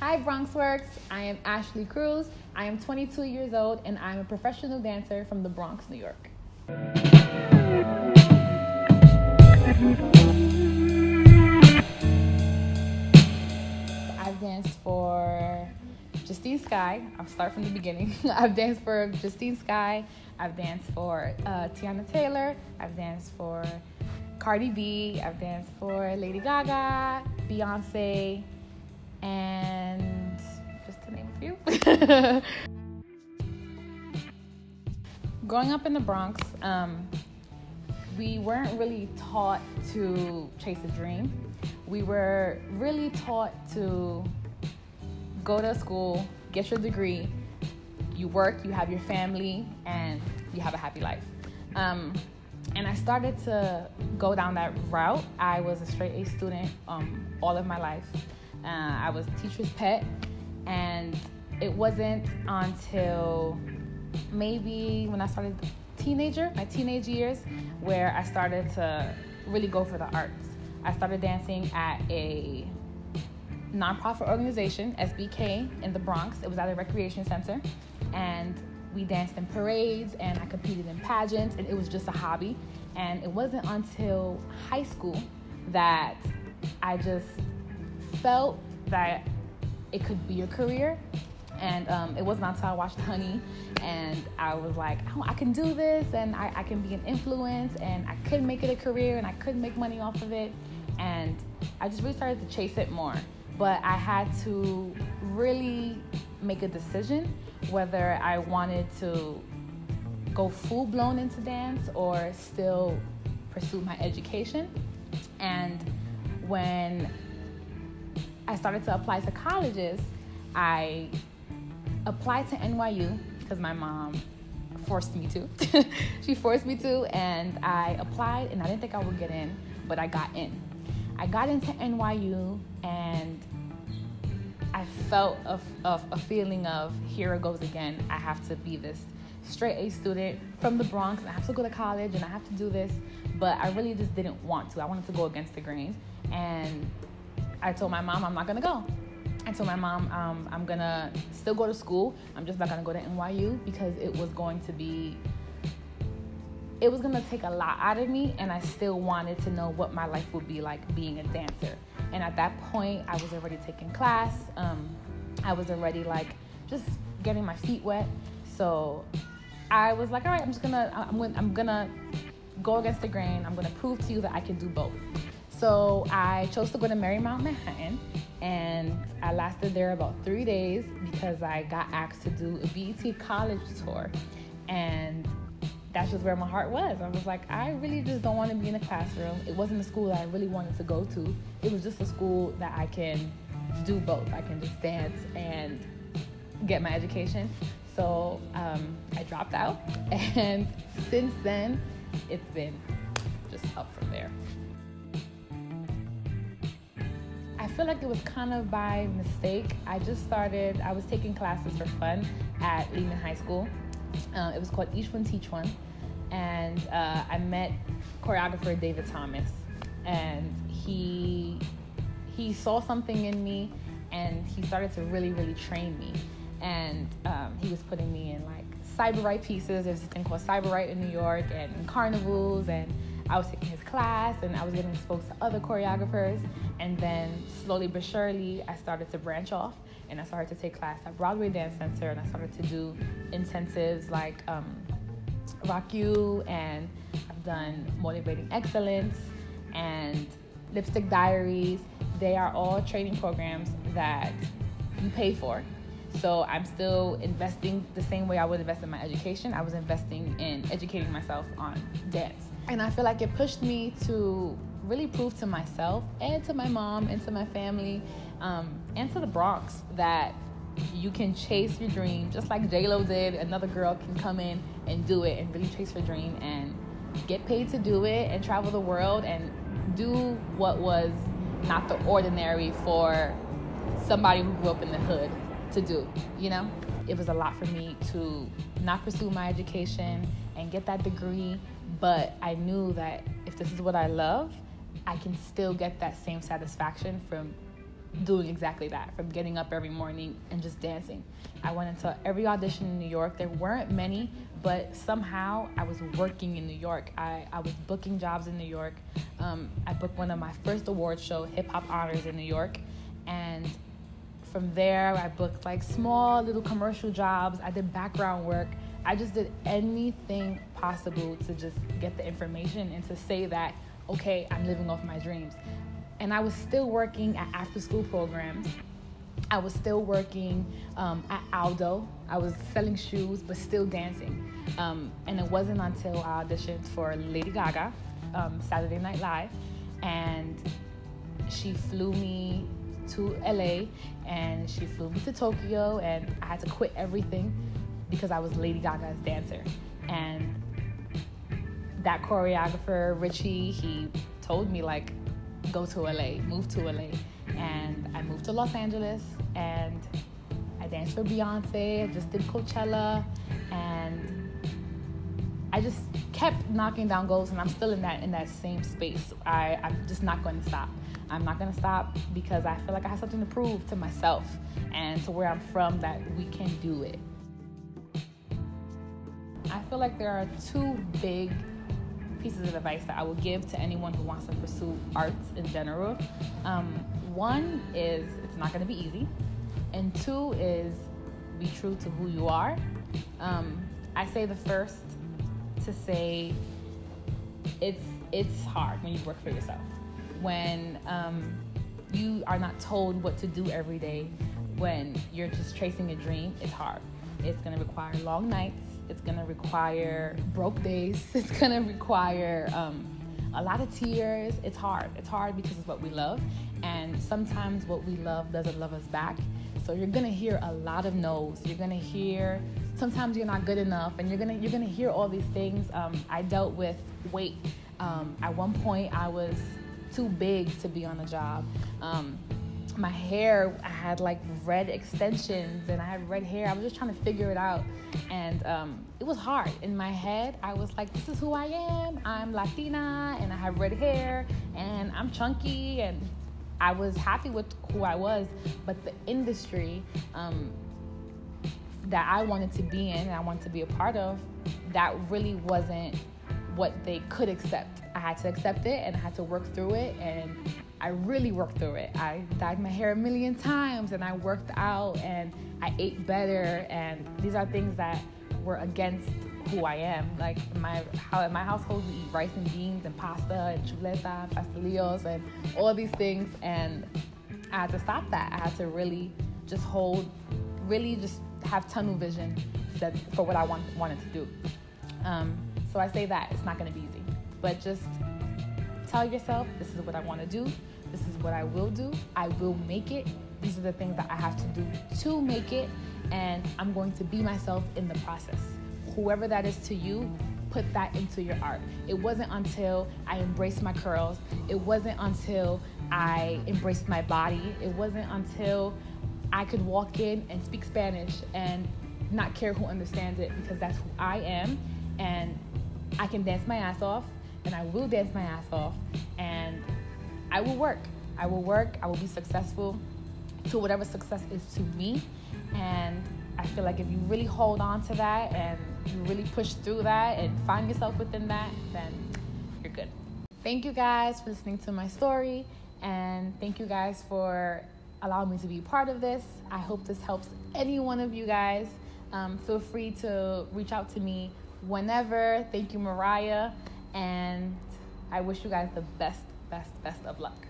Hi, Bronx Works. I am Ashley Cruz. I am 22 years old, and I'm a professional dancer from the Bronx, New York. I've danced for Justine Skye. I'll start from the beginning. I've danced for Justine Skye. I've danced for Tiana Taylor. I've danced for Cardi B. I've danced for Lady Gaga, Beyonce, and just to name a few. Growing up in the Bronx, we weren't really taught to chase a dream. We were really taught to go to school, get your degree, you work, you have your family, and you have a happy life. And I started to go down that route. I was a straight A student all of my life. I was teacher's pet, and it wasn't until maybe when I started my teenage years, where I started to really go for the arts. I started dancing at a nonprofit organization, SBK, in the Bronx. It was at a recreation center, and we danced in parades, and I competed in pageants, and it was just a hobby. And it wasn't until high school that I just felt that it could be a career. And it wasn't until I watched Honey, and I was like, oh, I can do this, and I can be an influence, and I could make it a career, and I could make money off of it. And I just really started to chase it more. But I had to really make a decision whether I wanted to go full-blown into dance or still pursue my education. And when I started to apply to colleges, I applied to NYU because my mom forced me to. She forced me to, and I applied, and I didn't think I would get in, but I got in. I got into NYU, and I felt a feeling of, here it goes again. I have to be this straight A student from the Bronx, and I have to go to college, and I have to do this, but I really just didn't want to. I wanted to go against the grain, and I told my mom I'm not gonna go. I told my mom I'm gonna still go to school. I'm just not gonna go to NYU because it was gonna take a lot out of me, and I still wanted to know what my life would be like being a dancer. And at that point, I was already taking class. I was already just getting my feet wet. So I was like, all right, I'm gonna go against the grain. I'm gonna prove to you that I can do both. So I chose to go to Marymount Manhattan, and I lasted there about 3 days because I got asked to do a BET college tour. And that's just where my heart was. I was like, I really just don't want to be in a classroom. It wasn't a school that I really wanted to go to. It was just a school that I can do both. I can just dance and get my education. So I dropped out, and since then, it's been just up from there. I feel like it was kind of by mistake. I was taking classes for fun at Lehman High School. It was called Each One Teach One, and I met choreographer David Thomas, and he saw something in me, and he started to really, really train me. And he was putting me in cyber right pieces. There's this thing called cyber right in New York, and in carnivals, and I was taking his class, and I was getting exposed to other choreographers. And then slowly but surely, I started to branch off, and I started to take class at Broadway Dance Center, and I started to do intensives like Rock You, and I've done Motivating Excellence and Lipstick Diaries. They are all training programs that you pay for. So I'm still investing the same way I would invest in my education. I was investing in educating myself on dance. And I feel like it pushed me to really prove to myself and to my mom and to my family and to the Bronx that you can chase your dream just like J-Lo did. Another girl can come in and do it and really chase her dream and get paid to do it and travel the world and do what was not the ordinary for somebody who grew up in the hood to do, It was a lot for me to not pursue my education and get that degree, but I knew that if this is what I love, I can still get that same satisfaction from doing exactly that, from getting up every morning and just dancing. I went into every audition in New York. There weren't many, but somehow I was working in New York. I was booking jobs in New York. I booked one of my first award show, Hip Hop Honors, in New York. And from there, I booked like small little commercial jobs. I did background work. I just did anything possible to just get the information and to say that, okay, I'm living off my dreams. And I was still working at after-school programs. I was still working at Aldo. I was selling shoes, but still dancing. And it wasn't until I auditioned for Lady Gaga, Saturday Night Live, and she flew me to LA, and she flew me to Tokyo, and I had to quit everything because I was Lady Gaga's dancer. And that choreographer, Richie, he told me, like, go to LA, move to LA. And I moved to Los Angeles, and I danced for Beyonce. I just did Coachella, and I just kept knocking down goals, and I'm still in that same space. I'm just not going to stop. I'm not going to stop because I feel like I have something to prove to myself and to where I'm from, that we can do it. I feel like there are two big pieces of advice that I would give to anyone who wants to pursue arts in general. One is, it's not going to be easy. And two is, be true to who you are. I say the first to say it's hard when you work for yourself. When you are not told what to do every day, when you're just chasing a dream, it's hard. It's going to require long nights. It's going to require broke days. It's going to require a lot of tears. It's hard. It's hard because it's what we love. And sometimes what we love doesn't love us back. So you're going to hear a lot of no's. You're going to hear, sometimes you're not good enough. And you're going to hear all these things. I dealt with weight. At one point, I was too big to be on a job. My hair, I had like red extensions and I had red hair. I was just trying to figure it out. And it was hard. In my head, I was like, this is who I am. I'm Latina and I have red hair and I'm chunky, and I was happy with who I was. But the industry that I wanted to be in and I wanted to be a part of, that really wasn't what they could accept. I had to accept it and I had to work through it, and I really worked through it. I dyed my hair 1,000,000 times and I worked out and I ate better, and these are things that were against who I am. Like in my household, we eat rice and beans and pasta and chuleta and pastelillos and all these things, and I had to stop that. I had to really just have tunnel vision for what I wanted to do. So I say that it's not going to be easy, but just tell yourself, this is what I want to do. This is what I will do. I will make it. These are the things that I have to do to make it, and I'm going to be myself in the process. Whoever that is to you, put that into your art. It wasn't until I embraced my curls. It wasn't until I embraced my body. It wasn't until I could walk in and speak Spanish and not care who understands it, because that's who I am, and I can dance my ass off, and I will dance my ass off, and I will work. I will be successful to whatever success is to me. And I feel like if you really hold on to that and you really push through that and find yourself within that, then you're good. Thank you guys for listening to my story, and thank you guys for allowing me to be part of this. I hope this helps any one of you guys. Feel free to reach out to me whenever. Thank you, Mariah, and I wish you guys the best of luck.